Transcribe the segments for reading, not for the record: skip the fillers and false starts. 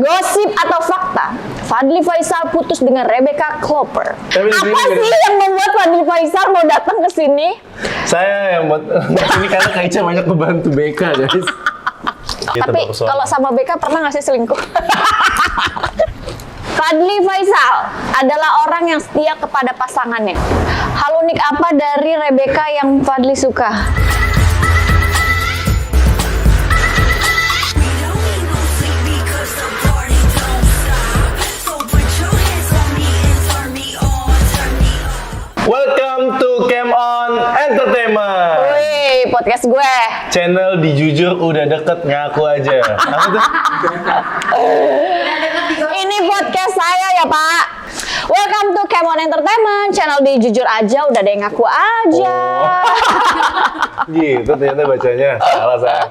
Gosip atau fakta? Fadly Faizal putus dengan Rebecca Klopper. Apa sih yang membuat Fadly Faizal mau datang ke sini? Saya yang buat ini karena Kaica banyak membantu Becca, guys. Tapi kalau sama Becca pernah nggak sih selingkuh? Fadly Faizal adalah orang yang setia kepada pasangannya. Hal unik apa dari Rebecca yang Fadly suka? Welcome to Cam On Entertainment. Wih, podcast gue. Channel di Jujur udah deket, ngaku aja. Apa tuh? Ini podcast saya ya Pak. Welcome to Cam On Entertainment. Channel di Jujur aja, udah ada yang ngaku aja. Gitu ternyata bacanya. Salah saya.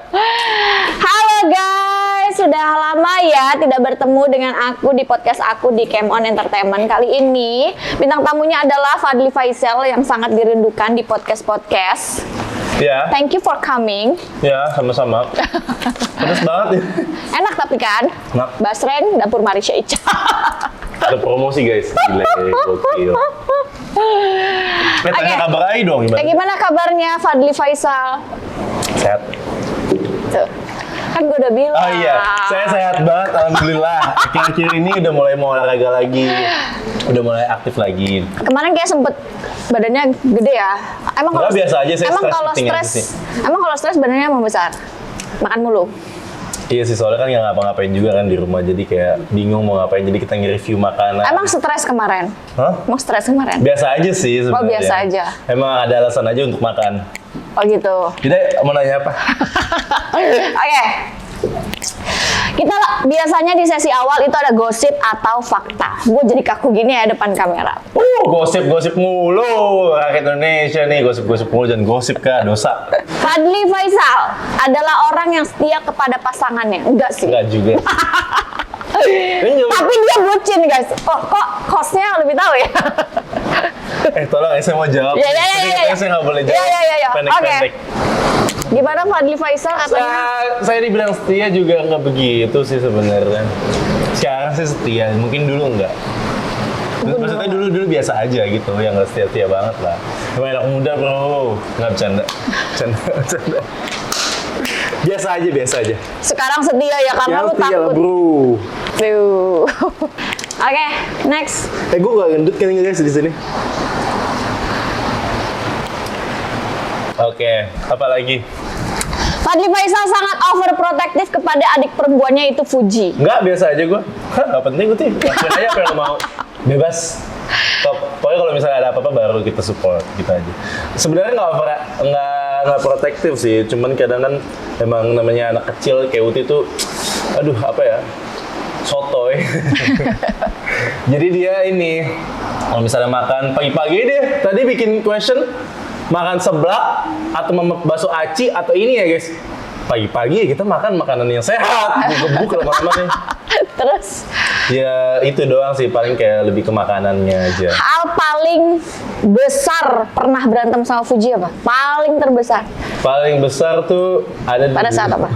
Halo guys, sudah lama ya tidak bertemu dengan aku di podcast aku di Cam On Entertainment. Kali ini bintang tamunya adalah Fadly Faizal yang sangat dirindukan di podcast-podcast. Ya. Thank you for coming. Ya, sama-sama. Pedes banget ya. Enak tapi kan? Enak. Basreng, dapur Marisha Ica. Ada promosi guys. Gila, gokil. Tanya kabar aja dong gimana? Gimana kabarnya Fadly Faizal? Sehat. Tuh. Kan gue udah bilang. Oh iya, saya sehat banget, alhamdulillah. Akhir-akhir ini udah mulai mau olahraga lagi, udah mulai aktif lagi. Kemarin kayak sempet badannya gede ya. Emang kalau biasa aja, saya emang kalau stres badannya membesar. Makan mulu. Iya sih, soalnya kan nggak ngapa-ngapain juga kan di rumah, jadi kayak bingung mau ngapain, jadi kita nge-review makanan. Emang stres kemarin? Hah? Emang stres kemarin? Biasa aja sih sebenarnya. Oh biasa aja. Emang ada alasan aja untuk makan. Oh gitu. Jadi mau nanya apa? Oke. Kita biasanya di sesi awal itu ada gosip atau fakta. Gue jadi kaku gini ya depan kamera. Gosip-gosip mulu. Rakyat Indonesia nih, gosip-gosip mulu dan gosip kah dosa. Fadly Faizal adalah orang yang setia kepada pasangannya. Enggak sih. Enggak juga. Tapi dia bucin guys. Oh, kok hostnya lebih tahu ya? Tolong saya mau jawab. Ya. Saya nggak boleh jawab. Ya. Pendek-pendek. Gimana Fadly Faizal katanya? Saya dibilang setia juga nggak begitu sih sebenarnya. Sekarang sih setia, mungkin dulu enggak. Maksudnya dulu biasa aja gitu, yang nggak setia banget lah. Cuma anak muda bro, nggak bercanda. Biasa aja. Sekarang setia ya karena lu setia lah takut. bro. Tuh. Oke, next. Gue nggak gendut kan guys di sini. Oke, apa lagi? Fadly Faizal sangat overprotective kepada adik perempuannya itu Fuji. Enggak, biasa aja gue. Nggak penting gue tuh. Lakuin aja apa yang lo mau. Bebas. Top. Pokoknya kalau misalnya ada apa-apa baru kita support gitu aja. Sebenarnya nggak protektif sih. Cuman kadang kan emang namanya anak kecil kayak Uti tuh, aduh apa ya, sotoy. Jadi dia ini, kalau misalnya makan pagi-pagi deh, tadi bikin question, makan seblak atau bakso aci atau ini ya guys. Pagi-pagi kita makan makanan yang sehat, gebuk lama-lama nih. Terus? Ya itu doang sih, paling kayak lebih ke makanannya aja. Hal paling besar pernah berantem sama Fuji apa? Paling terbesar? Paling besar tuh ada pada saat apa?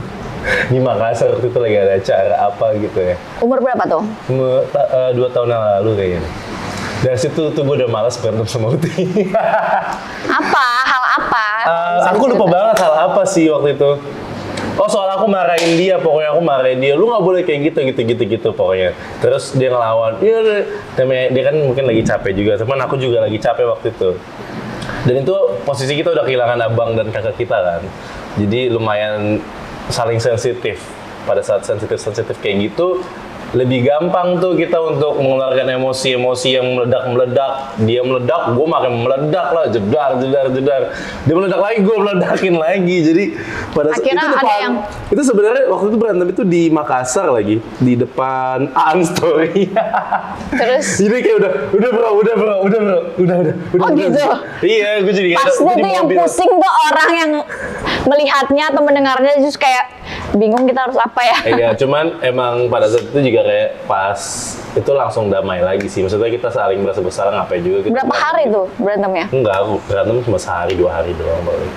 Di Makassar waktu itu lagi ada acara apa gitu ya. Umur berapa tuh? 2 tahun yang lalu kayaknya. Dari situ tuh gue udah malas berantem sama Uti. Apa? Hal apa? Aku lupa banget hal apa sih waktu itu. Oh soal aku marahin dia, pokoknya aku marahin dia. Lu nggak boleh kayak gitu pokoknya. Terus dia ngelawan. Dia kan mungkin lagi capek juga. Cuman aku juga lagi capek waktu itu. Dan itu posisi kita udah kehilangan abang dan kakak kita kan. Jadi lumayan saling sensitif. Pada saat sensitif kayak gitu, lebih gampang tuh kita untuk mengeluarkan emosi-emosi yang meledak-meledak. Dia meledak, gue makin meledak lah, jedar. Dia meledak lagi, gue meledakin lagi. Jadi pada saat itu itu sebenarnya waktu itu berantem itu di Makassar lagi, di depan Aan Story. Terus? Jadi kayak udah bro. Oh gitu? Iya, gue jadi pas itu yang pusing tuh orang yang melihatnya atau mendengarnya justru kayak bingung kita harus apa ya. Iya, cuman emang pada saat itu juga kayak pas itu langsung damai lagi sih. Maksudnya kita saling merasa bersalah, ngapain juga. Berapa hari tuh berantemnya? Enggak, aku berantem cuma sehari 2 hari doang baru.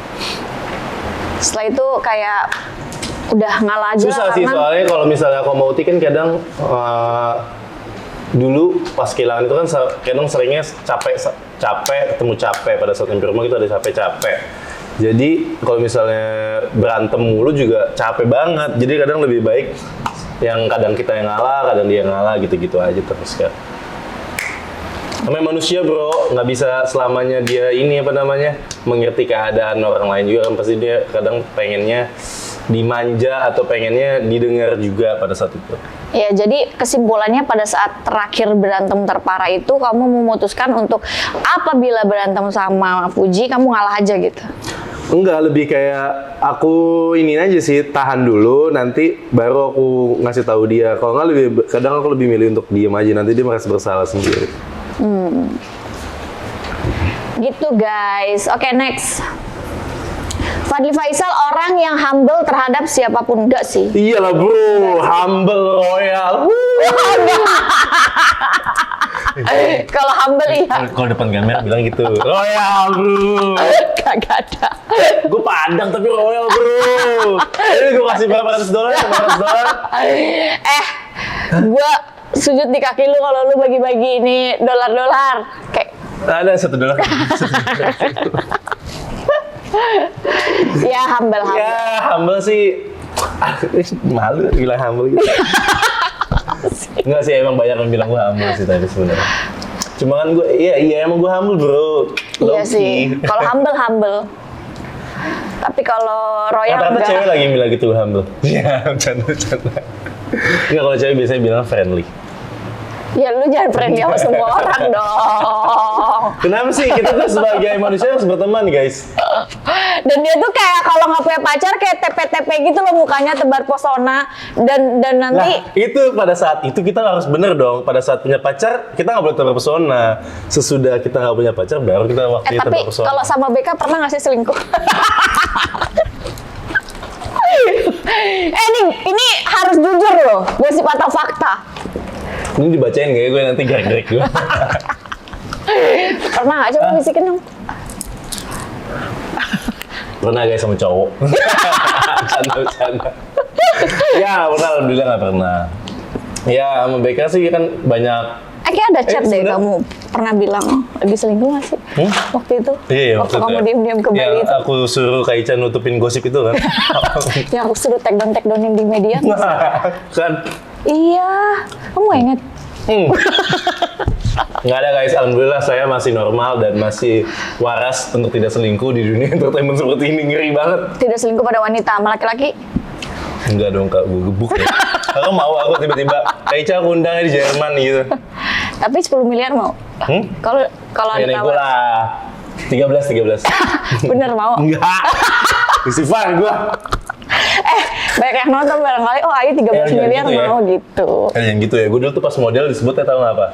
Setelah itu kayak udah ngalah aja Susah lah, sih karena soalnya kalau misalnya aku mau kan kadang dulu pas kehilangan itu kan kadang seringnya capek ketemu capek pada saat nyampe rumah kita ada capek-capek. Jadi kalau misalnya berantem mulu juga capek banget. Jadi kadang lebih baik yang kadang kita yang ngalah, kadang dia yang ngalah gitu-gitu aja terus kan. Namanya manusia bro, nggak bisa selamanya dia ini apa namanya mengerti keadaan orang lain juga kan, pasti dia kadang pengennya dimanja atau pengennya didengar juga pada saat itu. ya jadi kesimpulannya pada saat terakhir berantem terparah itu kamu memutuskan untuk apabila berantem sama Fuji kamu ngalah aja gitu. Enggak, lebih kayak aku ini aja sih, tahan dulu, nanti baru aku ngasih tahu dia. Kalau nggak kadang aku lebih milih untuk diem aja, nanti dia merasa bersalah sendiri. Gitu guys. Oke, next. Fadly Faisal orang yang humble terhadap siapapun, enggak sih? Iyalah bro, humble royal. Kalau humble iya. Kalau depan kamera bilang gitu, royal bro. Kagak ada. Gue Padang tapi royal bro. Ini gue kasih berapa ratus dolar? Gua sujud di kaki lu kalau lu bagi-bagi ini dolar-dolar. Kayak Ada $1. ya humble. Ya humble sih. Malu bilang humble gitu. Enggak sih, emang banyak yang bilang gue humble sih tadi sebenarnya. Cuma kan gue, iya emang gue humble bro. Iya sih. Kalau humble. Tapi kalau royal Rata-rata enggak. cewek lagi bilang gitu humble. Iya, canda. Enggak, kalau cewek biasanya bilang friendly. Ya lu jangan friendly sama semua orang dong. Kenapa sih? Kita tuh sebagai manusia harus berteman guys. Dan dia tuh kayak kalau nggak punya pacar kayak tepe-tepe gitu loh mukanya tebar pesona dan nanti Nah, itu pada saat itu kita harus bener dong. Pada saat punya pacar, kita nggak boleh terpesona. Sesudah kita nggak punya pacar, baru kita waktunya tapi terpesona. kalau sama BK pernah nggak sih selingkuh? Ini harus jujur loh, gosip atau fakta. Ini dibacain gak ya gue nanti gerak-gerak gue. Pernah nggak? Coba bisikin dong. Pernah guys sama cowok. Canda. Ya, pernah, alhamdulillah nggak pernah. Ya, sama BK sih kan banyak. Kayak ada chat deh sebenarnya- kamu pernah bilang lagi selingkuh nggak sih? Waktu itu? Iya, waktu waktu kamu itu ya. diam-diam ke Bali Yang itu. aku suruh Kak Ica nutupin gosip itu kan. Yang aku suruh take downin di media. Kan. Iya, kamu nggak ingat? Nggak ada guys, alhamdulillah saya masih normal dan masih waras untuk tidak selingkuh di dunia entertainment seperti ini. Ngeri banget. Tidak selingkuh pada wanita, sama laki-laki? Enggak dong Kak, gue gebuk ya. Aku mau aku tiba-tiba Kak Ica aku undangnya di Jerman gitu. Tapi 10 miliar mau? Kalau ada Ya nego tawar, lah. 13. bener mau? Enggak. Istighfar gua. Banyak yang nonton barangkali, oh Ayu 13 jangan miliar gitu ya. mau gitu. Yang gitu ya, gue dulu tuh pas model disebutnya tau nggak apa?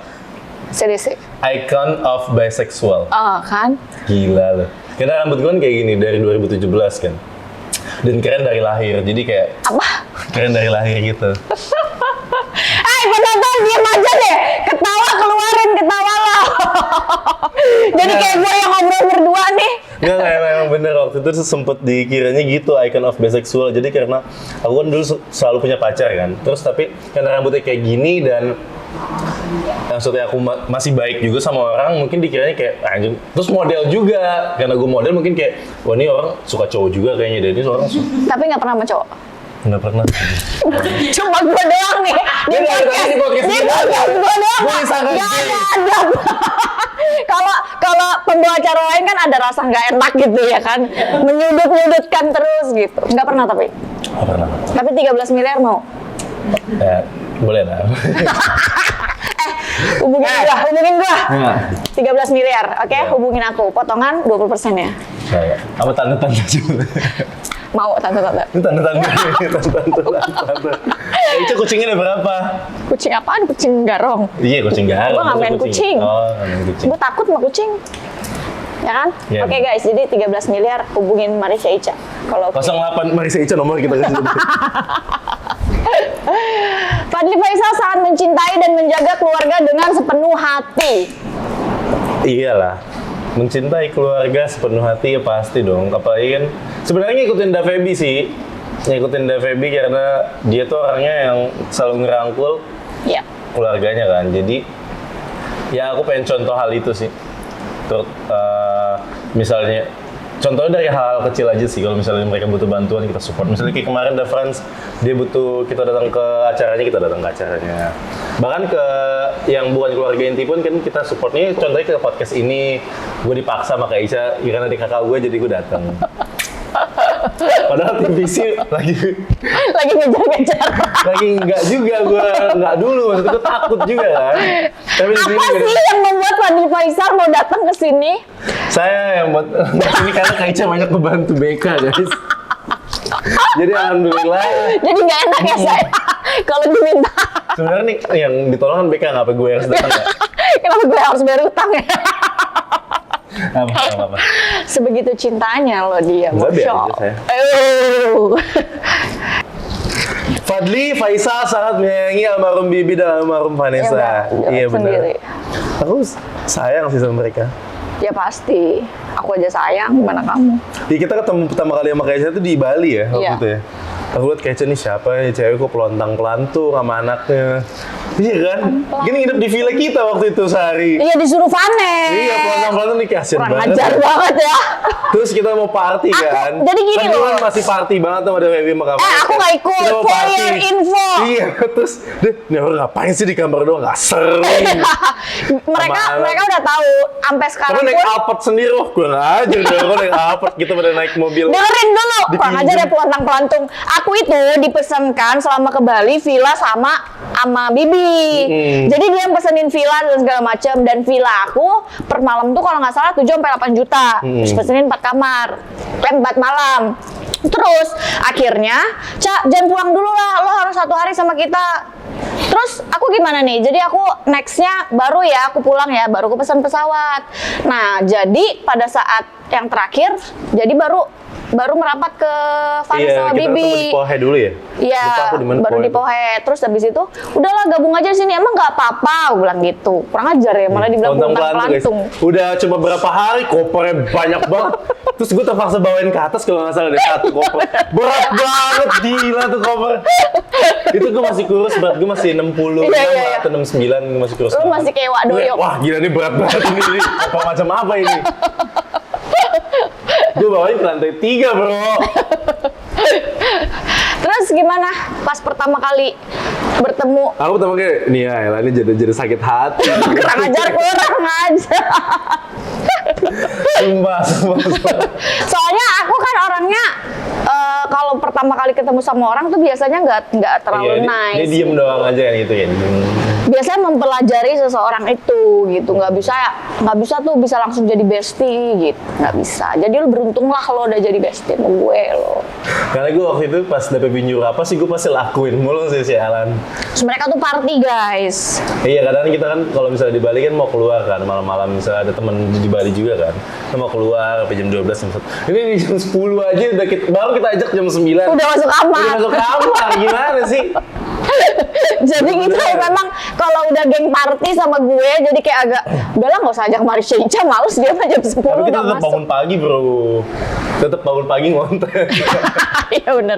Serius sih? Icon of bisexual. Oh kan? Gila loh. Karena rambut gue kan kayak gini dari 2017 kan. Dan keren dari lahir, jadi kayak Apa? keren dari lahir gitu. Penonton diem aja deh, ketawa keluarin ketawa lo. Jadi kayak gue yang ngobrol berdua nih. Enggak, emang bener waktu itu sempet dikiranya gitu icon of bisexual. Jadi karena aku kan dulu selalu punya pacar kan. Terus tapi karena rambutnya kayak gini dan maksudnya aku masih baik juga sama orang, mungkin dikiranya kayak anjing. Terus model juga, karena gue model mungkin kayak wah ini orang suka cowok juga kayaknya. Dan ini orang Tapi nggak pernah sama cowok. nggak pernah. Cuma gue doang nih. Di podcast gue doang. Gue disangka Nggak gay. ada. Kalau pembawa acara lain kan ada rasa nggak enak gitu ya kan, menyudut-nyudutkan terus gitu. Nggak pernah tapi. Nggak pernah. Tapi 13 miliar mau. Ya, boleh lah. Hubungin gua. Nah, 13 miliar, oke? Ya. Hubungin aku. Potongan 20% ya. saya apa tanda-tanda juga. Mau tante-tante. Ini tanda-tanda. Itu kucingnya ada berapa? Kucing apaan? Kucing garong. Iya, kucing garong. Gua nggak main kucing. Oh, nggak main kucing. Gue takut sama kucing. Ya kan? Iya. Oke guys, jadi 13 miliar hubungin Marisha Ica. Kalau 08 Marisa Ica nomor kita kasih. Fadly Faisal sangat mencintai dan menjaga keluarga dengan sepenuh hati. Iyalah. Mencintai keluarga sepenuh hati ya pasti dong. Apalagi kan sebenarnya ngikutin Da Feby sih. ngikutin DVB karena dia tuh orangnya yang selalu ngerangkul Iya. keluarganya kan. Jadi ya aku pengen contoh hal itu sih. Misalnya contohnya dari hal kecil aja sih, kalau misalnya mereka butuh bantuan kita support. Misalnya kayak kemarin The Friends, dia butuh kita datang ke acaranya, kita datang ke acaranya. Bahkan ke yang bukan keluarga inti pun kan kita supportnya. Contohnya ke podcast ini, gue dipaksa sama Kak Isha, karena di kakak gue jadi gue datang. Padahal TVC lagi ngejar-ngejar. lagi enggak juga, gue enggak dulu, maksudnya gue takut juga kan. Tapi di sini Apa sih yang membuat Fadly Faisal mau datang ke sini? saya yang buat ini karena Kak Ica banyak membantu BK guys. Jadi alhamdulillah. Jadi nggak enak ya saya kalau diminta. Sebenarnya nih yang ditolong kan BK, ngapa gue harus datang ya? Kenapa gue harus bayar utang ya? Apa. Sebegitu cintanya loh dia. Enggak, biar Masya aja saya. Allah. Fadly Faisal sangat menyayangi almarhum Bibi dan almarhum Vanessa. Iya benar. Aku sayang sih sama mereka. Ya pasti. Aku aja sayang, gimana kamu? Ya, kita ketemu pertama kali sama Kak Ica itu di Bali ya waktu Iya. itu ya. Aku liat Kak Ica nih siapa ya, cewek kok pelontang-pelantung sama anaknya. Iya kan? Gini nginep di villa kita waktu itu sehari. Iya disuruh Vane. Iya, pelontang-pelontang nih kasihan Kurang banget. ajar banget ya. Terus kita mau party kan. jadi gini Kan dulu loh. kan masih party banget sama DWB sama kamar. Aku nggak ikut, Kita mau for party. your info. Iya, terus nih orang ngapain sih di kamar doang? Nggak seru. mereka udah tahu sampai sekarang Tapi naik pun. Alphard sendiri, wah gue ngajar dong. Gue naik Alphard, kita pada naik mobil. Dengerin dulu, Dipinjem. kurang ajar ya pelontang-pelantung. Aku itu dipesankan selama ke Bali villa sama Bibi. Jadi dia yang pesenin villa dan segala macam, dan villa aku per malam tuh kalau nggak salah 7 sampai 8 juta. Terus pesenin 4 kamar, 4 malam. Terus akhirnya, Cak, jangan pulang dulu lah, lo harus 1 hari sama kita. Terus aku gimana nih? Jadi aku nextnya baru ya aku pulang ya, baru aku pesan pesawat. Nah jadi pada saat yang terakhir, jadi baru merapat ke Fanny sama kita ketemu Bibi. di Pohe dulu ya? Iya, Lupa aku di mana baru di itu. Pohe. Terus habis itu, udahlah gabung aja di sini. Emang nggak apa-apa, aku bilang gitu. Kurang ajar ya, malah dibilang Pelontang-pelantung, guys. pelantung. Udah cuma berapa hari, kopernya banyak banget. Terus gue terpaksa bawain ke atas kalau nggak salah ada 1 koper. Berat banget, gila tuh koper. Itu gue masih kurus, berat gue masih 60 Iya. atau 69, gue masih kurus. Lu masih kayak Wak Doyok. Wah gila ini berat banget ini. Apa macam apa ini? Gue bawain ke lantai 3 bro. Terus gimana pas pertama kali bertemu? Aku pertama kayak, nih ya Ella ini jadi sakit hati. Kurang ajar. Sumpah. Soalnya aku kan orangnya kalau pertama kali ketemu sama orang tuh biasanya nggak terlalu nice. Dia diem doang aja kan gitu ya. Biasanya mempelajari seseorang itu gitu, nggak bisa tuh bisa langsung jadi bestie gitu, nggak bisa. Jadi lu beruntung lah lo udah jadi bestie sama gue lo. Karena gue waktu itu pas dapet nyuruh apa sih gue pasti lakuin mulu sih si Alan. Terus mereka tuh party guys. Iya kadang kita kan kalau misalnya di Bali kan mau keluar kan malam-malam, misalnya ada teman di Bali juga kan, kita mau keluar sampai jam 12 jam 1. Ini di jam 10 aja udah baru kita ajak jam 9. Udah masuk kamar. Udah masuk kamar, gimana sih? Jadi gitu ya, memang kalau udah geng party sama gue jadi kayak agak udahlah nggak usah ajak Marisha Ica, males dia mah jam 10 Tapi kita udah tetap masuk. bangun pagi bro, tetap bangun pagi ngonten. Iya benar.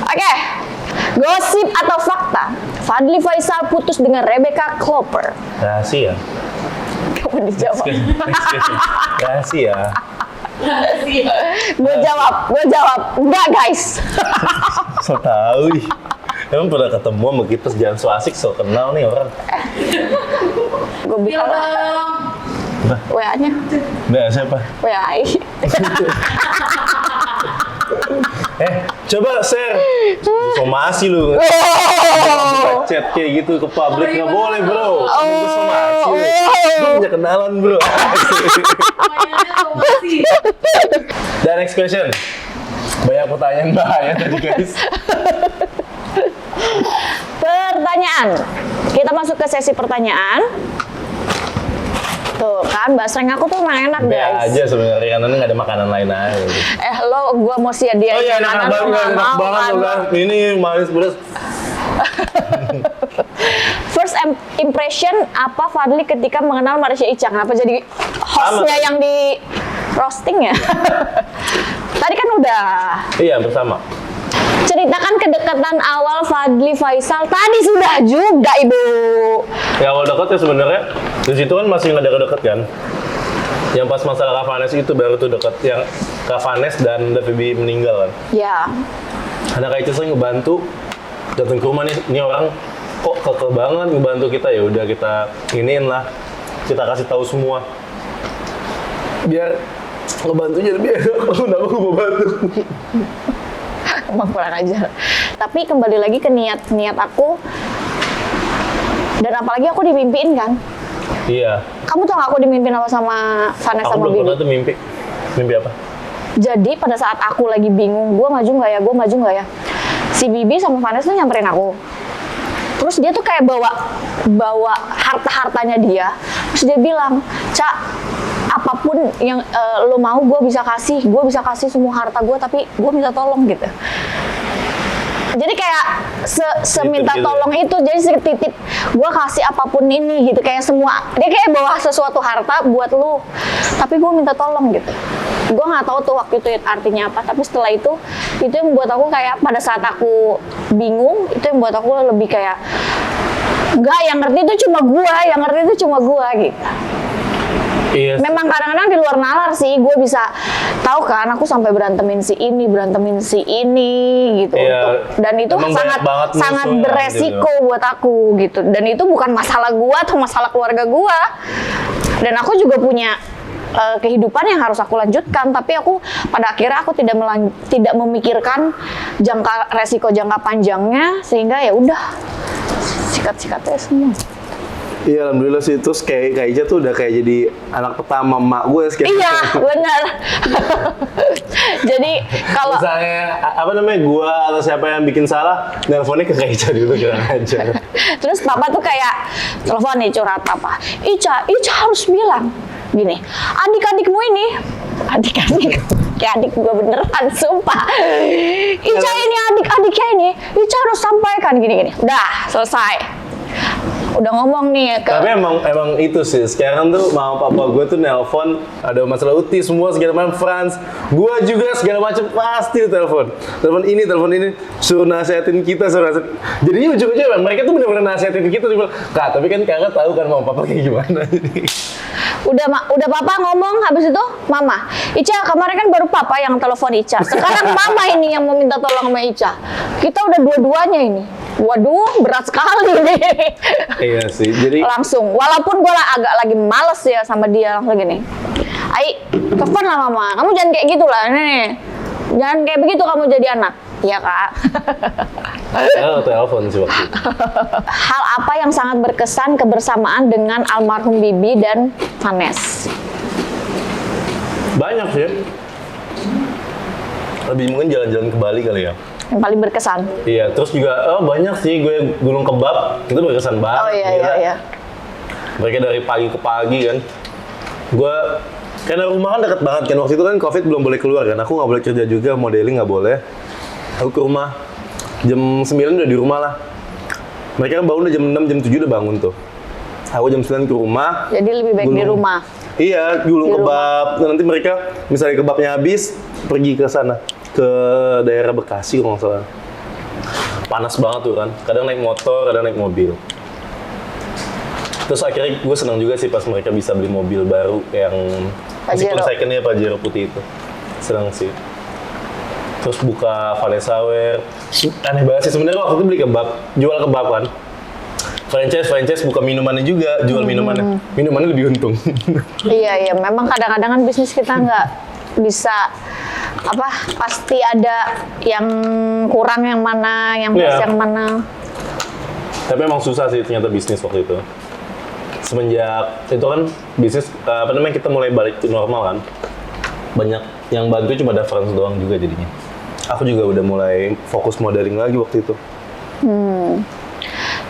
Oke. Gosip atau fakta? Fadly Faisal putus dengan Rebecca Klopper. Rahasia. Kamu dijawab. Rahasia. Gue jawab. Enggak guys. So tau ih. Emang pernah ketemu sama kita jangan so asik, so kenal nih orang. Gue buka Apa? WA-nya. Udah siapa? WA-I. Coba share. Somasi lu. Oh. Buka chat kayak gitu ke publik nggak boleh bro. Itu somasi. Gue punya kenalan bro. Dan next question. Banyak pertanyaan bahaya tadi guys. Pertanyaan. Kita masuk ke sesi pertanyaan. Tuh kan, basreng aku tuh emang enak Be guys. aja sebenarnya karena nggak ada makanan lain aja. Lo gua mau dia Oh iya enak makanan, banget, lo nggak enak mau banget kan, loh lo. kan. Ini manis beres. First impression apa Fadly ketika mengenal Marisha Ica? Kenapa jadi hostnya yang di roasting ya? Tadi kan udah. Iya, bersama. Ceritakan kedekatan awal Fadly Faisal. Tadi sudah juga, Ibu. Ya awal dekat ya sebenarnya di situ kan masih nggak deket-deket kan. Yang pas masalah Kak Vanes itu baru tuh deket, yang Kak Vanes dan Davibi meninggal kan. Ya. Karena Kak Ica sering ngebantu, datang ke rumah nih, ini orang kok kekeh banget ngebantu kita, ya udah kita iniin lah, kita kasih tahu semua. Biar ngebantu jadi biar kenapa gue mau bantu. Emang kurang ajar. Tapi kembali lagi ke niat aku. Dan apalagi aku dimimpiin kan. Iya. Kamu tau gak aku dimimpin apa sama Vanessa Aku sama belum Bibi? pernah tuh mimpi. Mimpi apa? Jadi pada saat aku lagi bingung, gue maju nggak ya? Si Bibi sama Vanessa tuh nyamperin aku. Terus dia tuh kayak bawa harta-hartanya dia. Terus dia bilang, Cak, apapun yang lo mau gue bisa kasih semua harta gue, tapi gue minta tolong gitu. Jadi kayak seminta gitu tolong ya? itu, jadi setitip gue kasih apapun ini gitu, kayak semua dia kayak bawa sesuatu harta buat lu, tapi gue minta tolong gitu. Gue nggak tahu tuh waktu itu artinya apa, tapi setelah itu yang membuat aku kayak pada saat aku bingung, itu yang membuat aku lebih kayak enggak, yang ngerti itu cuma gue gitu. Iya. Memang kadang-kadang di luar nalar sih, gue bisa tahu kan, aku sampai berantemin si ini gitu. Iya. Dan itu Emang sangat banget musuhnya, beresiko gitu. buat aku gitu. Dan itu bukan masalah gue atau masalah keluarga gue. Dan aku juga punya kehidupan yang harus aku lanjutkan, tapi aku pada akhirnya aku tidak memikirkan resiko jangka panjangnya, sehingga ya udah sikat-sikatnya semua. Iya, alhamdulillah sih. Terus kayak Ica tuh udah kayak jadi anak pertama emak gue sekian. Iya, benar. Jadi kalau misalnya apa namanya, gue atau siapa yang bikin salah, nelponnya ke Kak Ica dulu, kurang aja. terus papa tuh kayak telepon nih curhat apa, Ica harus bilang gini, adik-adikmu ini, adik-adik kayak adik gue beneran, sumpah. Ica ini adik-adiknya ini, Ica harus sampaikan gini-gini. Udah, selesai. Udah ngomong nih ke... Tapi emang itu sih, sekarang tuh mama papa gue tuh nelpon, ada masalah uti semua segala macam, Frans, gue juga segala macam pasti telepon ini, suruh nasihatin kita, jadinya ujung-ujungnya mereka tuh bener-bener nasihatin kita, tuh bilang, Kak, tapi kan kakak tahu kan mama papa kayak gimana. Udah papa ngomong, habis itu mama, Ica kemarin kan baru papa yang telepon Ica, sekarang mama ini yang mau minta tolong sama Ica, kita udah dua-duanya ini. Waduh, berat sekali nih. Iya sih, jadi langsung, walaupun gue agak lagi males ya sama dia, langsung gini, Ai, telepon lah mama, kamu jangan kayak gitu lah, nih, jangan kayak begitu kamu jadi anak. Iya kak. telepon sih waktu itu. Hal apa yang sangat berkesan kebersamaan dengan almarhum Bibi dan Vanes? Banyak sih. Lebih mungkin jalan-jalan ke Bali kali ya. Yang paling berkesan? Iya, terus juga banyak sih, gue gulung kebab, itu berkesan banget. Oh iya. Mereka dari pagi ke pagi kan. Gue, karena rumah kan deket banget kan, waktu itu kan Covid belum boleh keluar kan, aku nggak boleh kerja juga, modeling nggak boleh. Aku ke rumah, jam 9 udah di rumah lah. Mereka kan bangun udah jam 6, jam 7 udah bangun tuh. Aku jam 9 ke rumah. Jadi lebih baik di rumah? Iya, gulung kebab. Nanti mereka, misalnya kebabnya habis, pergi ke sana. Ke daerah Bekasi kalau nggak salah. Panas banget tuh kan, kadang naik motor, kadang naik mobil. Terus akhirnya gue senang juga sih pas mereka bisa beli mobil baru yang meskipun second-nya Pajero putih itu. Senang sih. Terus buka Vanessa Wear. Aneh banget sih sebenarnya waktu itu beli kebab, jual kebab kan. Franchise buka minumannya juga, jual minumannya. Minumannya lebih untung. Iya, memang kadang-kadang kan bisnis kita nggak bisa pasti ada yang kurang yang mana, yang plus yang mana. Tapi emang susah sih ternyata bisnis waktu itu. Semenjak itu kan bisnis kita mulai balik ke normal kan. Banyak yang bantu cuma ada Frans doang juga jadinya. Aku juga udah mulai fokus modeling lagi waktu itu.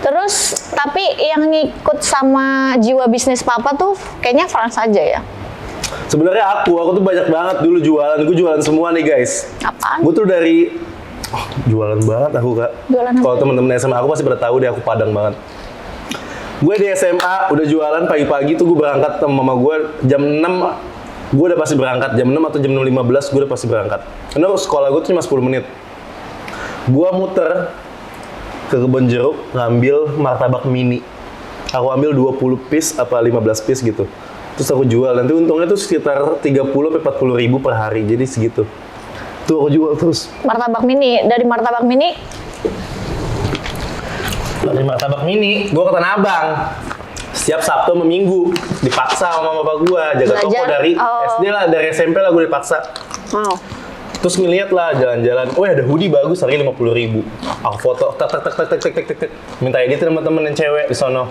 Terus tapi yang ngikut sama jiwa bisnis papa tuh kayaknya Frans aja ya. Sebenarnya aku tuh banyak banget dulu jualan. Gue jualan semua nih guys. Apaan? Gue tuh dari jualan banget aku kak. Kalau temen-temen SMA aku pasti pada tahu deh, aku Padang banget. Gue di SMA udah jualan pagi-pagi tuh, gue berangkat sama mama gue jam 6 gue udah pasti berangkat jam 6 atau jam 6.15 gue udah pasti berangkat. Karena sekolah gue tuh cuma 10 menit. Gue muter ke Kebon Jeruk ngambil martabak mini. Aku ambil 20 piece apa 15 piece gitu. Terus aku jual. Nanti untungnya tuh sekitar 30 sampai 40 ribu per hari. Jadi segitu. Tuh aku jual terus. Martabak mini. Dari martabak mini Gue ke Tanah Abang. Setiap Sabtu sama Minggu dipaksa sama bapak gue jaga toko Belajar. dari Oh. SD lah, dari SMP lah gue dipaksa. wow. Terus ngeliat lah jalan-jalan, oh ada hoodie bagus harganya 50 ribu. Aku foto, tak, minta edit teman-teman yang cewek di sono.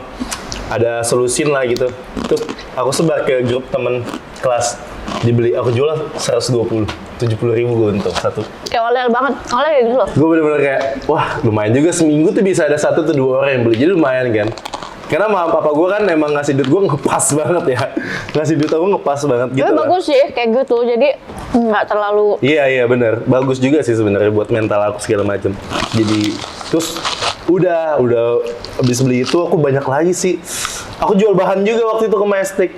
Ada solusin lah gitu. Terus aku sebar ke grup temen kelas, dibeli, aku jual 120, 70 ribu gue untung satu. Kayak oleh banget. Oleh kayak gitu loh. Gue bener-bener kayak, wah lumayan juga seminggu tuh bisa ada 1 atau 2 orang yang beli, jadi lumayan kan. Karena mama papa gue kan emang ngasih duit gue ngepas banget ya. Ngasih duit aku ngepas banget gitu Tapi lah. bagus sih kayak gitu. Jadi nggak terlalu. Iya benar, bagus juga sih sebenarnya buat mental aku segala macam. Jadi terus udah habis beli itu aku banyak lagi sih. Aku jual bahan juga waktu itu ke Majestic.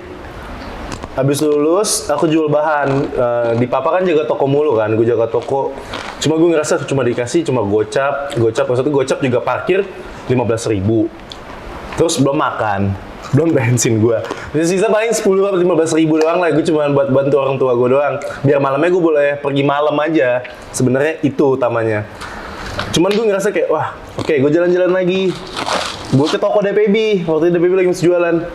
Habis lulus aku jual bahan. Di papa kan jaga toko mulu kan, gue jaga toko. Cuma gue ngerasa cuma dikasih cuma gocap maksudnya gocap juga parkir 15 ribu. Terus belum makan, belum bensin gue. Sisa paling 10 atau 15 ribu doang lah. Gue cuma buat bantu orang tua gue doang. Biar malamnya gue boleh pergi malam aja. Sebenarnya itu utamanya. Cuman gue ngerasa kayak, wah oke, gue jalan-jalan lagi. Gue ke toko DPB, waktu itu DPB lagi masih jualan.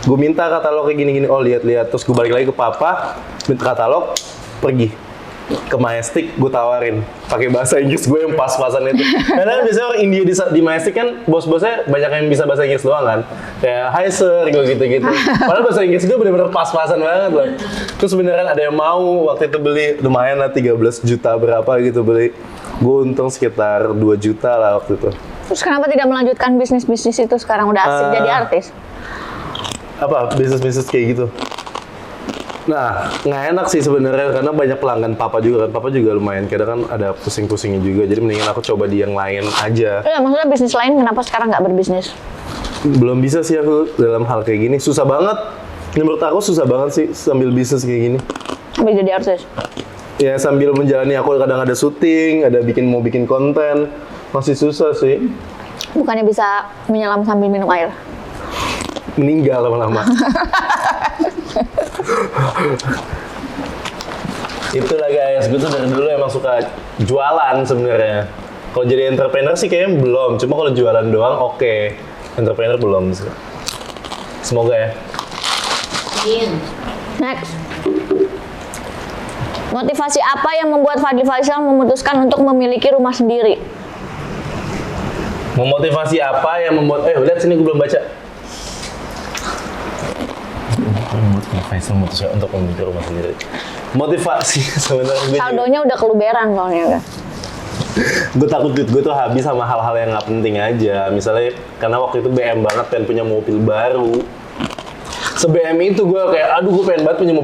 Gue minta katalog kayak gini-gini, oh lihat-lihat. Terus gue balik lagi ke papa, minta katalog, pergi ke Majestic, gue tawarin pakai bahasa Inggris gue yang pas-pasan itu. Karena biasanya orang India di Majestic kan bos-bosnya banyak yang bisa bahasa Inggris doang kan. Kayak hi sir, gue gitu-gitu. Padahal bahasa Inggris gue bener-bener pas-pasan banget loh. Terus beneran ada yang mau waktu itu beli, lumayan lah 13 juta berapa gitu beli. Gue untung sekitar 2 juta lah waktu itu. Terus kenapa tidak melanjutkan bisnis-bisnis itu sekarang udah asik jadi artis? Apa bisnis-bisnis kayak gitu? Nah, nggak enak sih sebenarnya karena banyak pelanggan papa juga kan. Papa juga lumayan, kadang kan ada pusing-pusingnya juga. Jadi mendingan aku coba di yang lain aja. Iya, maksudnya bisnis lain kenapa sekarang nggak berbisnis? Belum bisa sih aku dalam hal kayak gini. Susah banget. Menurut aku susah banget sih sambil bisnis kayak gini. Sampai jadi artis? Ya sambil menjalani aku kadang ada syuting, ada mau bikin konten. Masih susah sih. Bukannya bisa menyelam sambil minum air? Meninggal lama-lama. Itulah guys, gue tuh dari dulu emang suka jualan sebenarnya. Kalau jadi entrepreneur sih kayaknya belum, cuma kalau jualan doang oke. Entrepreneur belum sih. Semoga ya. Next. Motivasi apa yang membuat Fadly Faisal memutuskan untuk memiliki rumah sendiri? Memotivasi apa yang membuat lihat sini gue belum baca. Faisal memutuskan untuk memiliki rumah sendiri. Motivasi sebenarnya gue Saldonya udah keluberan soalnya kan. gue takut duit gue tuh habis sama hal-hal yang nggak penting aja. Misalnya karena waktu itu BM banget pengen punya mobil baru. Se-BM itu gue kayak aduh gue pengen banget punya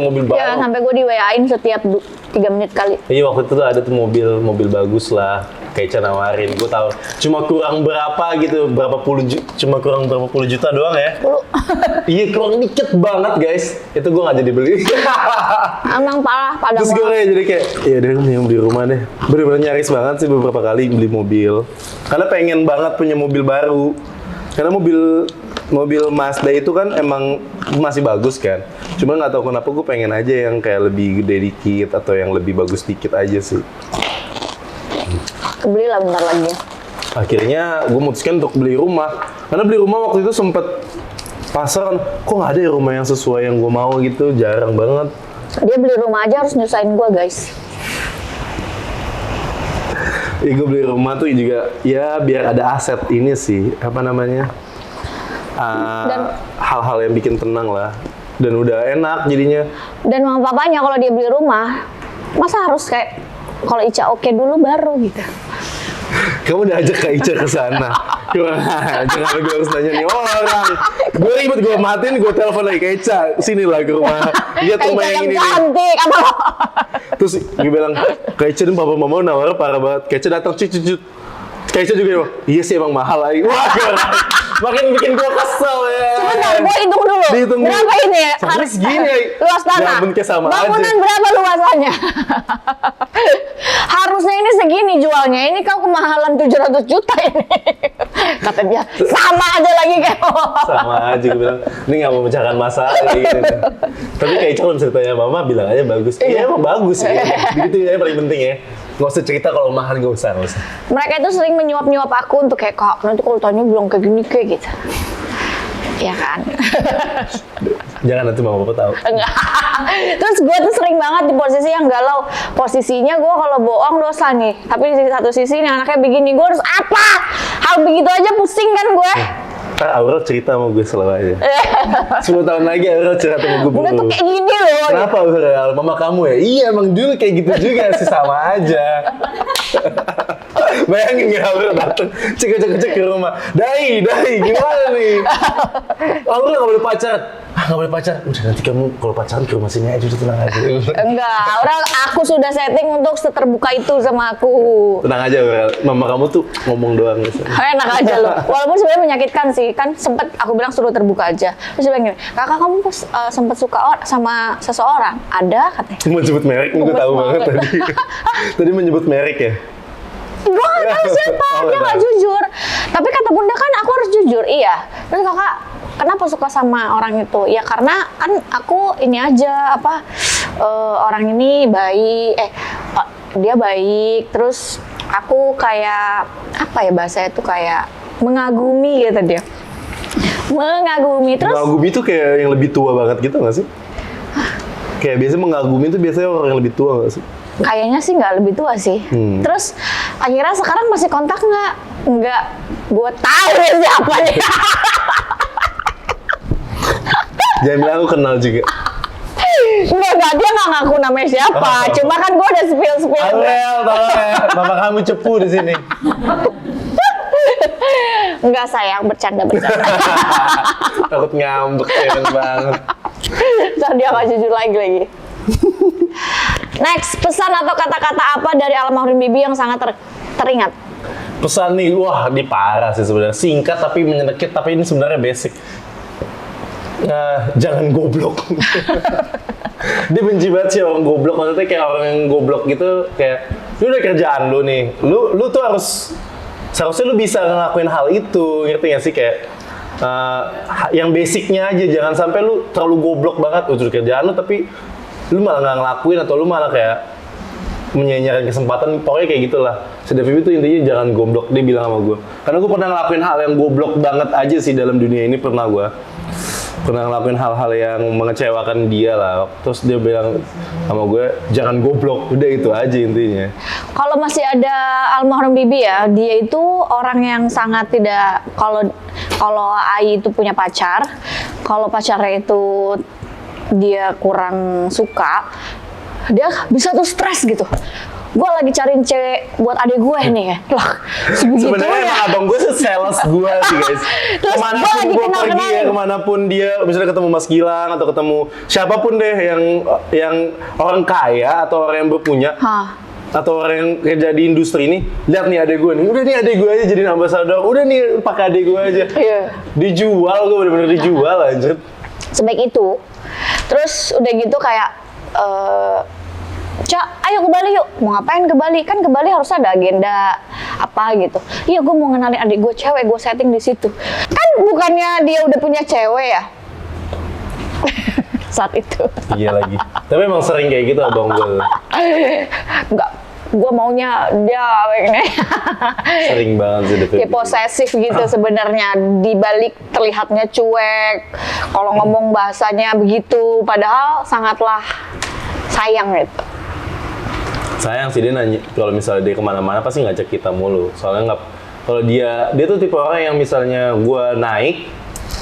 mobil baru. Ya sampai gue di WA-in setiap 3 menit kali. Iya waktu itu tuh ada tuh mobil bagus lah. Keica nawarin, gue tahu. Cuma kurang berapa gitu, cuma kurang berapa puluh juta doang ya. 10. Iya kurang dikit banget guys. Itu gue nggak jadi beli. Emang parah pada Terus gue kayak jadi kayak, ya deh yang beli rumah deh. Bener-bener nyaris banget sih beberapa kali beli mobil. Karena pengen banget punya mobil baru. Karena mobil Mazda itu kan emang masih bagus kan. Cuma nggak tahu kenapa gue pengen aja yang kayak lebih gede dikit atau yang lebih bagus dikit aja sih. Kebeli lah bentar lagi. Akhirnya gue memutuskan untuk beli rumah. Karena beli rumah waktu itu sempet pasaran, kok nggak ada ya rumah yang sesuai yang gue mau gitu, jarang banget. Dia beli rumah aja harus nyusahin gue guys. Gue beli rumah tuh juga ya biar ada aset ini sih, apa namanya, hal-hal yang bikin tenang lah. Dan udah enak jadinya. Dan mama papanya kalau dia beli rumah, masa harus kayak kalau Ica oke dulu baru gitu. Kamu udah ajak Kak Ica ke sana. Jangan gue harus nanya nih orang. Gue ribet, gue matiin, gue telepon lagi Kak Ica. Sini lah ke rumah. Lihat rumah yang ini nih. Cantik apa lo? Terus gue bilang, Kak Ica nih papa mama nawar parah banget. Kak Ica datang cucut. Kak Ica juga bilang, iya sih emang mahal lagi. Wah, makin bikin gue kesel ya. bentar, gue hitung dulu. Dihitung dulu. Berapa ini ya? Sampai segini. Luas tanah. Ya ampun, kayak sama Bangunan aja. berapa luasannya? Harusnya ini segini jualnya. Ini kau kemahalan 700 juta ini. Kata dia, sama aja lagi kayak. Sama aja gue bilang, ini nggak mau memecahkan masalah gitu. Tapi kayak kalau ceritanya mama bilang aja bagus. Iya emang bagus ya. Gitu ya paling penting ya. Nggak usah cerita kalau mahal, nggak usah. Mereka itu sering menyuap-nyuap aku untuk kayak, kak nanti kalau tanya bilang kayak gini kayak gitu. Ya kan? Jangan nanti mama papa tahu. Enggak. Terus gue tuh sering banget di posisi yang galau. Posisinya gue kalau bohong dosa nih. Tapi di satu sisi nih anaknya begini, gue harus apa? Hal begitu aja pusing kan gue. Kan Aurel cerita sama gue selalu aja. 10 tahun lagi Aurel cerita sama gue. Udah tuh kayak gini loh. Kenapa Aurel? Mama kamu ya? Iya emang dulu kayak gitu juga sih, sama aja. Bayangin ya Aurel dateng, cek ke rumah. Dai, gimana nih? Aurel gak boleh pacaran. Gak boleh pacaran. Udah nanti kamu kalau pacaran ke rumah sini aja, udah tenang aja. Enggak, orang aku sudah setting untuk seterbuka itu sama aku. Tenang aja Aurel, mama kamu tuh ngomong doang. Enak aja loh. Walaupun sebenarnya menyakitkan sih, kan sempet aku bilang suruh terbuka aja. Terus dia bilang gini, kakak kamu sempet suka sama seseorang? Ada katanya. Mau sebut merek, gue tahu banget tadi. Tadi menyebut merek ya? Gue gak tahu siapa, dia gak jujur. Tapi kata bunda kan aku harus jujur, iya. Terus kakak, kenapa suka sama orang itu? Ya karena kan aku ini aja, orang ini baik, dia baik. Terus aku kayak, apa ya bahasanya tuh kayak mengagumi gitu dia. Mengagumi, terus Mengagumi tuh kayak yang lebih tua banget gitu gak sih? Kayak biasanya mengagumi tuh biasanya orang yang lebih tua gak sih? kayaknya sih nggak lebih tua sih. Terus akhirnya sekarang masih kontak nggak? Nggak. Gue tahu ya siapa nih. Jangan bilang aku kenal juga. Enggak, dia nggak ngaku namanya siapa. Cuma kan gue udah spill. Aurel, tolong ya. Mama kamu cepu di sini. Enggak sayang, bercanda. Takut ngambek ya banget. Ntar dia nggak jujur lagi. Next, pesan atau kata-kata apa dari almarhum Bibi yang sangat teringat? Pesan nih, wah ini parah sih sebenarnya. Singkat tapi menyenekit, tapi ini sebenarnya basic. Jangan goblok. Dia benci banget sih orang goblok. Maksudnya kayak orang yang goblok gitu, kayak lu udah kerjaan lu nih. Lu tuh seharusnya lu bisa ngelakuin hal itu, ngerti gak sih? Kayak yang basicnya aja, jangan sampai lu terlalu goblok banget udah kerjaan lu tapi lu malah nggak ngelakuin atau lu malah kayak menyanyikan kesempatan. Pokoknya kayak gitulah. Si Devi itu intinya jangan goblok, dia bilang sama gue. Karena gue pernah ngelakuin hal yang goblok banget aja sih dalam dunia ini, pernah ngelakuin hal-hal yang mengecewakan dia lah. Terus dia bilang sama gue, jangan goblok, udah itu aja intinya. Kalau masih ada almarhum Bibi ya, dia itu orang yang sangat tidak, kalau Ai itu punya pacar, kalau pacarnya itu dia kurang suka, dia bisa tuh stres gitu. Gue lagi cariin cewek buat adek gue nih ya. Lah, sebenarnya emang abang gue tuh sales gue sih guys. Terus Kemanapun gue pergi ya, kemanapun dia, misalnya ketemu Mas Gilang atau ketemu siapapun deh yang orang kaya atau orang yang berpunya, atau orang yang kerja di industri ini, lihat nih adek gue nih, udah nih adek gue aja jadi ambasador, udah nih pakai adek gue aja. Dijual, gue bener-bener dijual anjir. Sebaik itu. Terus udah gitu kayak Cak, ayo ke Bali yuk. Mau ngapain ke Bali? Kan ke Bali harus ada agenda apa gitu. Iya, gue mau ngenalin adik gue cewek, gue setting di situ. Kan bukannya dia udah punya cewek ya? Saat itu. Iya lagi. Tapi emang sering kayak gitu abang gue. Enggak, gue maunya dia ini. Sering banget sih Devi. Kayak posesif gitu sebenarnya. Di balik terlihatnya cuek. Kalau ngomong bahasanya begitu, padahal sangatlah sayang gitu. Sayang sih dia nanya, kalau misalnya dia kemana-mana pasti ngajak kita mulu. Soalnya nggak, kalau dia tuh tipe orang yang misalnya gue naik,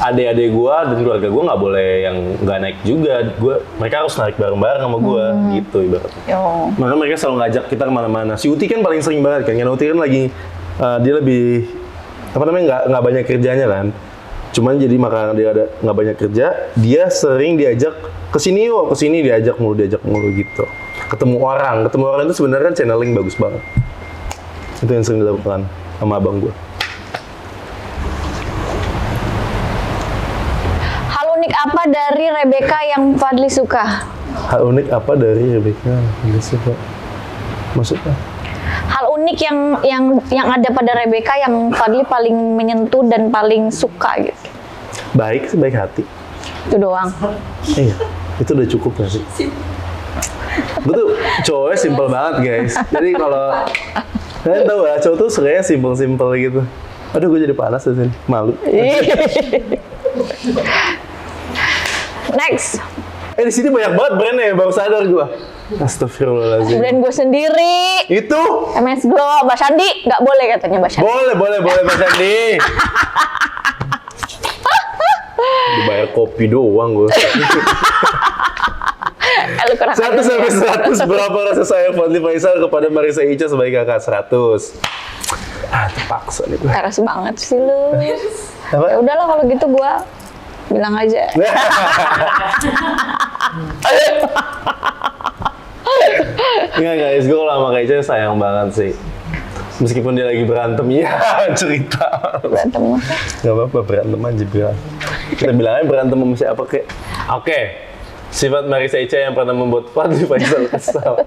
adik-adik gue dan keluarga gue nggak boleh yang nggak naik juga. Mereka harus naik bareng-bareng sama gue, gitu ibaratnya. Makanya mereka selalu ngajak kita kemana-mana. Si Uti kan paling sering banget kan, karena Uti kan lagi dia lebih nggak banyak kerjanya kan. Cuman jadi maka dia nggak banyak kerja, dia sering diajak kesini diajak mulu gitu. Ketemu orang itu sebenarnya kan channeling bagus banget. Itu yang sering dilakukan sama abang gue. unik apa dari Rebecca yang Fadli suka? Hal unik apa dari Rebecca yang suka? Maksudnya? Hal unik yang ada pada Rebecca yang Fadli paling menyentuh dan paling suka gitu. Baik sih, baik hati. Itu doang. Iya, itu udah cukup gak sih? Gue tuh cowoknya simple banget guys. Jadi kalau kalian tahu lah, cowok tuh sukanya simple gitu. Aduh, gue jadi panas di sini, malu. Next, Di sini banyak banget brandnya ya, baru sadar gue. Astagfirullahaladzim. brand gue sendiri. Itu? MS Glow, Mbak Sandi, nggak boleh katanya Mbak Sandi. Boleh Mas Andi. Dibayar kopi doang gue. Lu kurang 1 sampai 100 berapa rasa sayang Fadli Faisal kepada Marissa Ica sebagai kakak? 100. Terpaksa nih gue. keras banget sih lu. Apa? Ya udahlah kalau gitu gue bilang aja. Enggak guys, gue kalau sama Kak Ica sayang banget sih. Meskipun dia lagi berantem, ya cerita. Berantem apa? Gak apa-apa, berantem aja bilang. Kita bilangnya berantem sama siapa kek. Oke. Sifat Marissa Ica yang pernah membuat Fadli Faisal kesal.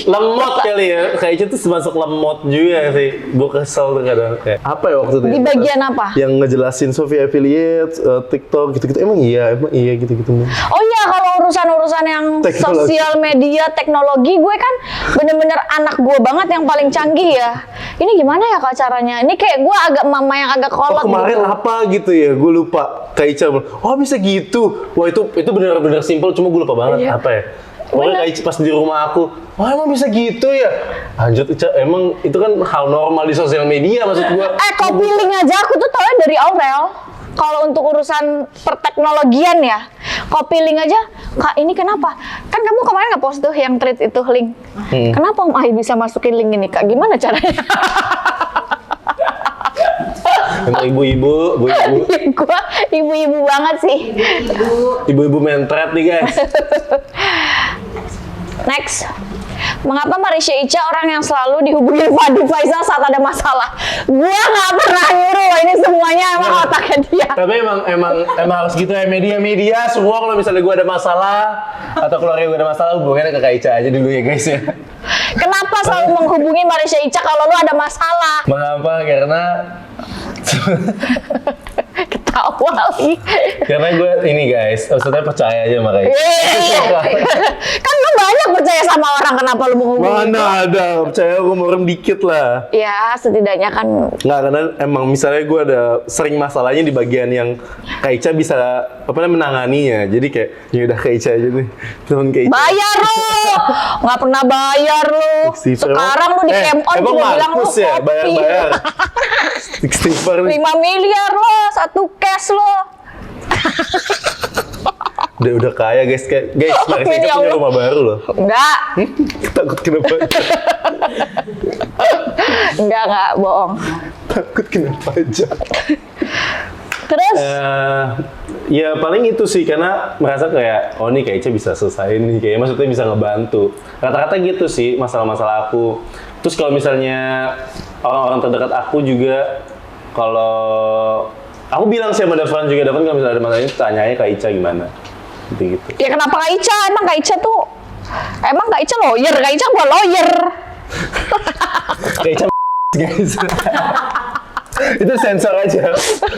Lemot kali ya. Kak Ica tuh termasuk lemot juga sih. Gue kesel tuh kadang. Kayak, apa ya waktu itu? Di bagian apa? Yang ngejelasin Sophie Affiliate, TikTok gitu-gitu. Emang iya gitu-gitu. Oh iya, kalau urusan-urusan yang Teknologi. sosial media, teknologi, gue kan bener-bener anak gue banget yang paling canggih ya. Ini gimana ya Kak caranya? Ini kayak gue agak mama yang agak kolot Kemarin gitu. apa gitu ya? Gue lupa. Kak Ica bilang, oh bisa gitu. Wah itu bener-bener simple, cuma gue lupa banget. Iya. Apa ya? Pokoknya Kak Ica pas di rumah aku, wah emang bisa gitu ya? Lanjut Ica, emang itu kan hal normal di sosial media maksud gue. Kopi link aja aku tuh tau dari Aurel. Kalau untuk urusan perteknologian ya, kopi link aja, Kak ini kenapa? Kan kamu kemarin nggak post tuh yang tweet itu link. Kenapa Om Ai bisa masukin link ini Kak? Gimana caranya? Emang ibu-ibu. Gua ibu-ibu banget sih. Ibu-ibu mentret nih guys. Next. Mengapa Marissa Ica orang yang selalu dihubungi Fadli Faisal saat ada masalah? Gua nggak pernah nyuruh loh, ini semuanya emang otaknya dia. Tapi emang harus gitu ya, media semua kalau misalnya gue ada masalah atau keluarga gue ada masalah, hubungannya ke Kak Ica aja dulu ya guys ya. Kenapa selalu menghubungi Marissa Ica kalau lu ada masalah? Mengapa? Karena Ketawa lagi. karena gue ini guys, maksudnya percaya aja sama Kak Ica. Kan lu banyak percaya sama orang, kenapa lu menghubungi? Mana ada, percaya gue orang dikit lah. Ya setidaknya kan. Nggak, karena emang misalnya gue ada sering masalahnya di bagian yang Kak Ica bisa menanganinya. Jadi kayak, ya udah Kak Ica aja nih, temen Kak Ica. Bayar lu, nggak pernah bayar lu. Sekarang lu di Cam On emang juga bilang lu Markus ya, kopi. bayar. Istighfar nih. 5 miliar lo, 1 cash lo. Udah kaya guys, Marissa Amin, Ica ya punya Allah. rumah baru loh. Enggak, Takut kena pajak. enggak, bohong. Takut kena pajak. Terus, Ya paling itu sih, karena merasa kayak, oh nih Kak Ica bisa selesaiin nih, kayak maksudnya bisa ngebantu. Rata-rata gitu sih masalah-masalah aku. Terus kalau misalnya orang-orang terdekat aku juga, kalau aku bilang sih sama Dafran juga, Dafran kalau misalnya ada masalah ini, tanyanya Kak Ica gimana. Gitu. ya kenapa Kak Ica? Emang Kak Ica lawyer? Kak Ica bukan lawyer. Kak Ica guys. Itu sensor aja.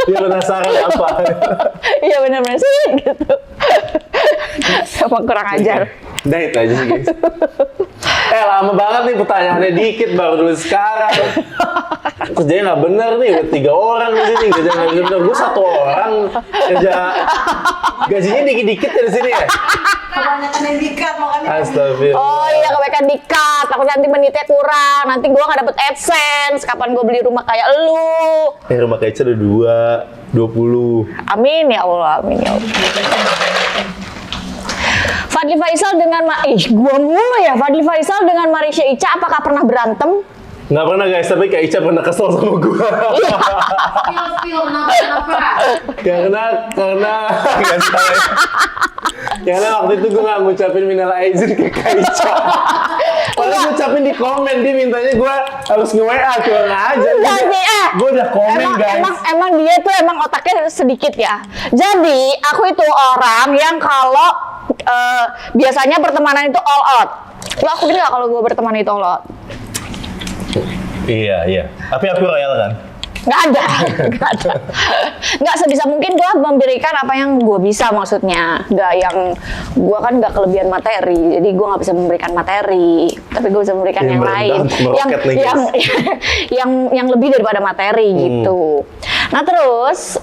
Dia penasaran apa. Iya benar-benar sih gitu. Emang kurang ajar. Udah itu aja sih guys. Lama banget nih pertanyaannya, dikit baru dulu sekarang. Kerjanya nggak bener nih, udah 3 orang di sini kerja nggak bener. Gue 1 orang kerja, gajinya dikit-dikit dari sini ya. Kebanyakan yang dikat makanya. Astagfirullah. Oh iya, kebanyakan dikat. Takut nanti menitnya kurang. Nanti gua nggak dapet AdSense. Kapan gua beli rumah kayak lu? Rumah Kak Ica udah 20. Amin ya Allah, amin ya Allah. Fadli Faisal dengan Fadli Faisal dengan Marissa Ica apakah pernah berantem? Nggak pernah guys, tapi Kak Ica pernah kesel sama gua. Spill, kenapa? karena nggak salah. Karena waktu itu gue nggak ngucapin minal aizin ke Kak Ica. Padahal ngucapin di komen, dia mintanya gue harus nge-WA, kurang aja. Gue udah komen guys. Emang dia tuh emang otaknya sedikit ya. Jadi aku itu orang yang kalau biasanya pertemanan itu all out. Lo aku gini gak kalau gue berteman itu all out? Iya. Tapi aku royal kan? Nggak ada. Nggak sebisa mungkin gue memberikan apa yang gue bisa maksudnya. Nggak yang gue kan nggak kelebihan materi, jadi gue nggak bisa memberikan materi, tapi gue bisa memberikan yang lain, yang lebih daripada materi gitu. Nah terus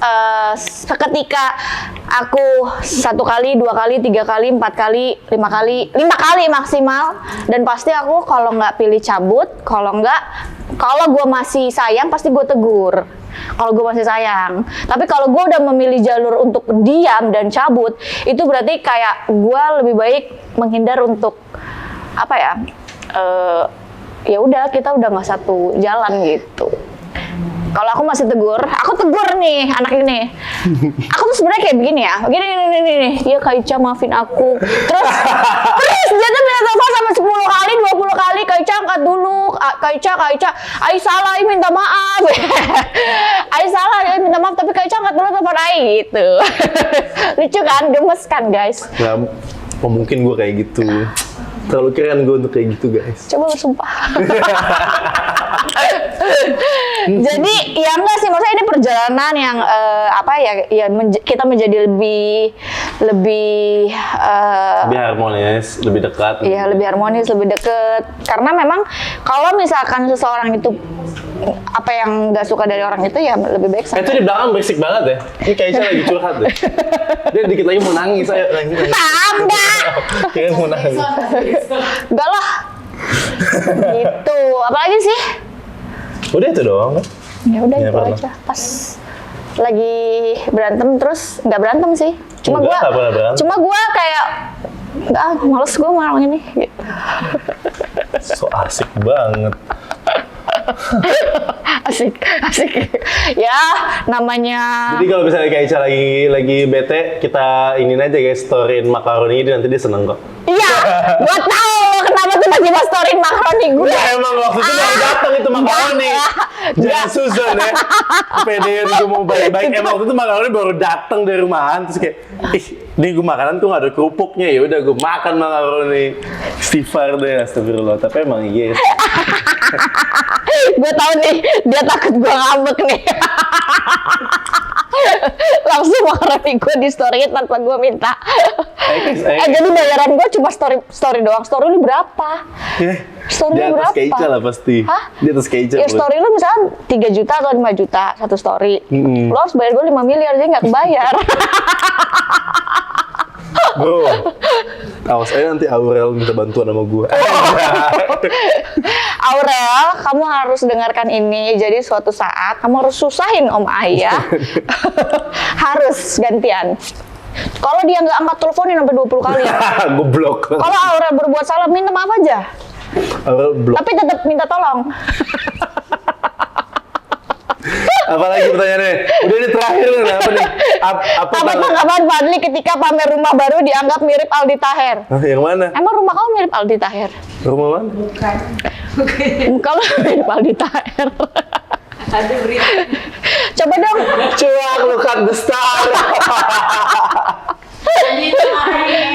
seketika aku 1 kali, 2 kali, 3 kali, 4 kali, 5 kali maksimal, dan pasti aku kalau nggak pilih cabut, kalau gue masih sayang pasti gue tegur. Kalau gue masih sayang, tapi kalau gue udah memilih jalur untuk diam dan cabut, itu berarti kayak gue lebih baik menghindar untuk apa ya? Ya udah kita udah nggak satu jalan gitu. Kalau aku masih tegur, aku tegur nih anak ini. Aku tuh sebenarnya kayak begini ya, gini. Ya Kak Ica maafin aku. Terus dia tuh minta telepon sampai 10 kali, 20 kali. Kak Ica angkat dulu, Kak Ica. Ai salah, Ai minta maaf. Ai salah, Ai minta maaf. Tapi Kak Ica angkat dulu telepon Ai gitu. Lucu kan, gemes kan guys. Nggak mungkin gue kayak gitu. Terlalu keren gue untuk kayak gitu guys. Coba bersumpah. Jadi ya enggak sih, maksudnya ini perjalanan yang kita menjadi lebih lebih harmonis, lebih dekat. Iya, lebih harmonis, lebih deket. Karena memang kalau misalkan seseorang itu apa yang nggak suka dari orang itu ya lebih baik Itu di belakang berisik banget ya. Ini kayaknya lagi curhat deh. Dia dikit lagi mau nangis, saya nangis. Tambah. Kayaknya mau nangis. Enggak lah. Gitu. Apalagi sih? Udah itu doang kan? Ya udah Ya, itu pernah. aja. Pas lagi berantem terus nggak berantem sih. Cuma Enggak, nggak pernah berantem. gua kayak nggak males gue malam ini. Gitu. So asik banget. asik. Ya namanya. Jadi kalau misalnya kayak Ica lagi bete, kita iniin aja guys, storyin makaroni ini, nanti dia seneng kok. Iya, gua tahu lo kenapa tiba-tiba storyin makaroni gue. Udah emang waktu itu baru datang itu makaroni. Jangan Susan ya. Pedean gue mau baik-baik. Emang waktu itu makaroni baru datang dari rumahan, terus kayak, ini gue makanan tuh gak ada kerupuknya, ya udah gue makan makaroni. Istighfar deh, astagfirullah. Tapi emang iya. Gue tahu nih, dia takut gue ngambek nih. Langsung makaroni gue di storyin tanpa gue minta. Jadi bayaran gue cuma story doang. Story lu berapa? Story Di lu atas berapa? kayak Ica lah pasti. Hah? Di atas kayak Ica. Ya bro. story lu misalnya 3 juta atau 5 juta satu story. Lo harus bayar gue 5 miliar, jadi nggak kebayar. Bro, awas aja nanti Aurel minta bantuan sama gue. Aurel, kamu harus dengarkan ini. Jadi suatu saat kamu harus susahin Om Ayah. Harus gantian. Kalau dia nggak angkat teleponin sampai 20 kali. Gue blok. Kalau Aurel berbuat salah, minta maaf aja. Aurel blok. Tapi tetap minta tolong. Apalagi pertanyaannya? Udah ini terakhir nih, apa nih? Apa tanggapan Fadli ketika pamer rumah baru dianggap mirip Aldi Taher? Hah, yang mana? Emang rumah kamu mirip Aldi Taher? Rumah mana? Bukan. Kalau mirip Aldi Taher. Ada berita. Coba dong. Cuak, look at the star.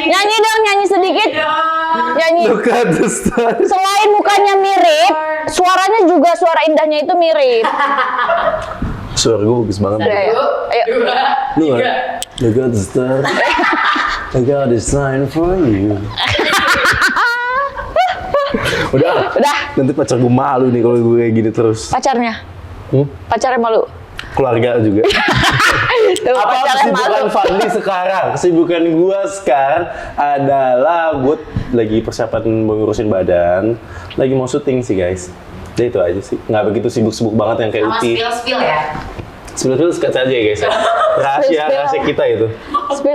Nyanyi dong, nyanyi sedikit. Nyanyi. Look at the star. Selain mukanya mirip, suaranya juga suara indahnya itu mirip. Suara gue bagus banget. Udah ya. Ayo. Lu nggak? Look at the star. I got a sign for you. Udah. Nanti pacar gue malu nih kalau gue kayak gini terus. Pacarnya? Pacarnya malu? Keluarga juga. Tuh, Apa pacarnya kesibukan Fadli sekarang? Kesibukan gue sekarang adalah gue lagi persiapan mengurusin badan, lagi mau syuting sih guys. Jadi itu aja sih, nggak begitu sibuk-sibuk banget yang kayak Sama Uti. spill ya. Spill sekat aja ya guys ya. Rahasia kita itu.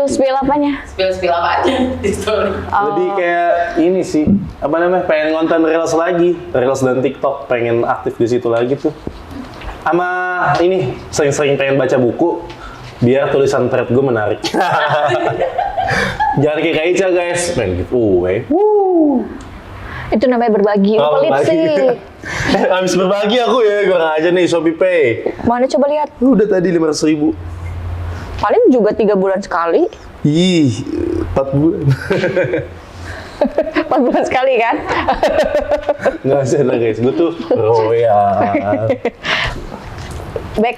Spill apanya? Spill apa aja di story. Jadi kayak ini sih, apa namanya, pengen ngonten reels lagi, reels dan TikTok, pengen aktif di situ lagi tuh. Sama ini sering-sering pengen baca buku biar tulisan thread gue menarik. Jangan kayak Ica guys, pengen gitu. Itu namanya berbagi. Lupa lipstick. Habis berbagi aku ya, gue aja nih Shopee Pay. Mana coba lihat? Udah tadi 500.000. Paling juga 3 bulan sekali. Ih, 4 bulan. 4 bulan sekali kan? Nggak usah lah guys, gue tuh royal. Back.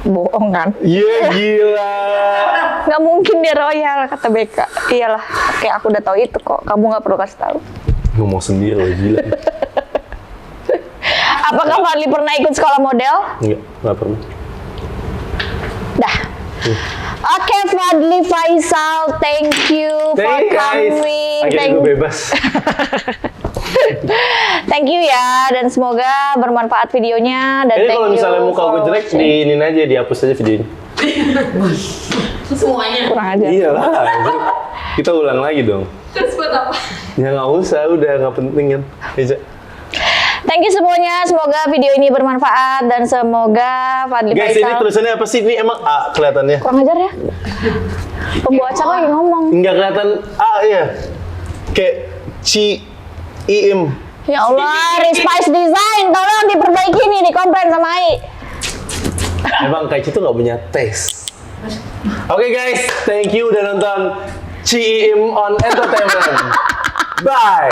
Bohong kan? Iya gila. Nggak mungkin dia royal, kata Beka. Iyalah, oke aku udah tahu itu kok. Kamu nggak perlu kasih tahu. Ngomong sendiri loh, gila. Apakah Fadli pernah ikut sekolah model? Nggak pernah. Dah. Oke, Fadli Faisal, thank you for coming. Akhirnya gue bebas. Thank you ya, dan semoga bermanfaat videonya. Dan Ini thank kalau you misalnya muka for gue jelek, watching. diinin aja, dihapus aja videonya. Semuanya. Kurang aja. Iyalah, kita ulang lagi dong. Terus buat apa? Ya nggak usah, udah nggak penting kan. Ica. Thank you semuanya, semoga video ini bermanfaat dan semoga Fadli Guys, ini Faisal. tulisannya apa sih? Ini emang A kelihatannya. Kurang ajar ya. Pembawa acara lagi ngomong. Nggak kelihatan A ya. Kayak I-M. Ya Allah, Respice Design, tolong diperbaiki nih, dikomplain sama Ai. Emang Kak Ica tuh nggak punya taste. Oke guys, thank you udah nonton Ci-Im on Entertainment. Bye.